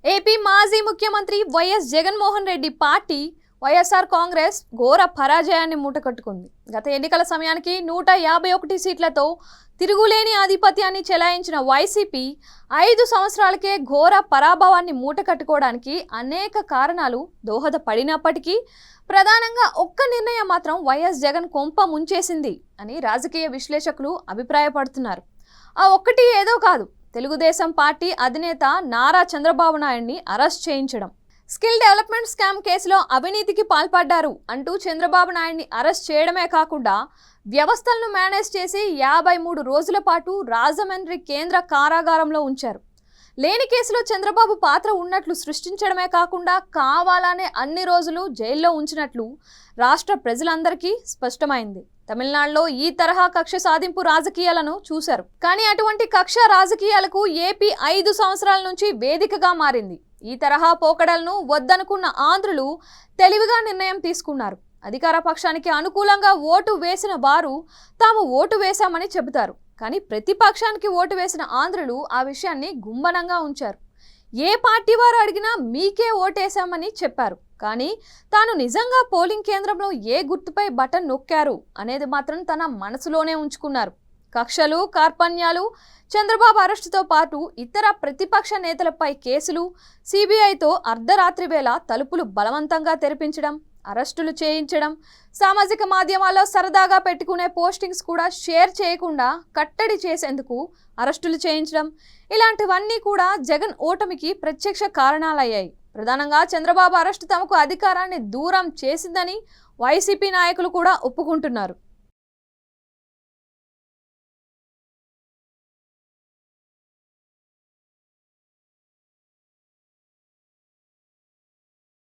AP మాజీ ముఖ్యమంత్రి YS Jaganmohan Reddy party YSR Congress ఘోర పరాజయాన్ని మూటకట్టుకుంది. గత ఎన్నికల సమయానికి 151 సీట్లతో తిరుగులేని ఆధిపత్యాన్ని చెలాయించిన వైసీపీ 5 సంవత్సరాలకే ఘోర పరాభవాన్ని మూటకట్టుకోవడానికి అనేక కారణాలు దోహదపడినప్పటికీ ప్రధానంగా ఒక్క నిర్ణయం మాత్రం వైఎస్ జగన్ కొంప ముంచేసింది అని రాజకీయ విశ్లేషకులు అభిప్రాయపడుతున్నారు. ఆ ఒక్కటి ఏదో కాదు, తెలుగుదేశం పార్టీ అధినేత నారా చంద్రబాబు నాయుడిని అరెస్ట్ చేయించడం. స్కిల్ డెవలప్మెంట్ స్కామ్ కేసులో అవినీతికి పాల్పడ్డారు అంటూ చంద్రబాబు నాయుడిని అరెస్ట్ చేయడమే కాకుండా వ్యవస్థలను మేనేజ్ చేసి 53 రోజుల పాటు రాజమండ్రి కేంద్ర కారాగారంలో ఉంచారు. లేని కేసులో చంద్రబాబు పాత్ర ఉన్నట్లు సృష్టించడమే కాకుండా కావాలనే అన్ని రోజులు జైల్లో ఉంచినట్లు రాష్ట్ర ప్రజలందరికీ స్పష్టమైంది. తమిళనాడులో ఈ తరహా కక్ష సాధింపు రాజకీయాలను చూశారు. కానీ అటువంటి కక్ష రాజకీయాలకు ఏపీ 5 సంవత్సరాల నుంచి వేదికగా మారింది. ఈ తరహా పోకడలను వద్దనుకున్న ఆంధ్రులు తెలివిగా నిర్ణయం తీసుకున్నారు. అధికార పక్షానికి అనుకూలంగా ఓటు వేసిన వారు తాము ఓటు వేశామని చెబుతారు. కానీ ప్రతిపక్షానికి ఓటు వేసిన ఆంధ్రులు ఆ విషయాన్ని గుమ్మనంగా ఉంచారు. ఏ పార్టీ వారు అడిగినా మీకే ఓటేశామని చెప్పారు. కానీ తాను నిజంగా పోలింగ్ కేంద్రంలో ఏ గుర్తుపై బటన్ నొక్కారు అనేది మాత్రం తన మనసులోనే ఉంచుకున్నారు. కక్షలు, కార్పణ్యాలు, చంద్రబాబు అరెస్టుతో పాటు ఇతర ప్రతిపక్ష నేతలపై కేసులు, సిబిఐతో అర్ధరాత్రి వేళ తలుపులు బలవంతంగా తెరిపించడం, అరెస్టులు చేయించడం, సామాజిక మాధ్యమాల్లో సరదాగా పెట్టుకునే పోస్టింగ్స్ కూడా షేర్ చేయకుండా కట్టడి చేసేందుకు అరెస్టులు చేయించడం, ఇలాంటివన్నీ కూడా జగన్ ఓటమికి ప్రత్యక్ష కారణాలయ్యాయి. ప్రధానంగా చంద్రబాబు అరెస్టు తమకు అధికారాన్ని దూరం చేసిందని వైసీపీ నాయకులు కూడా ఒప్పుకుంటున్నారు.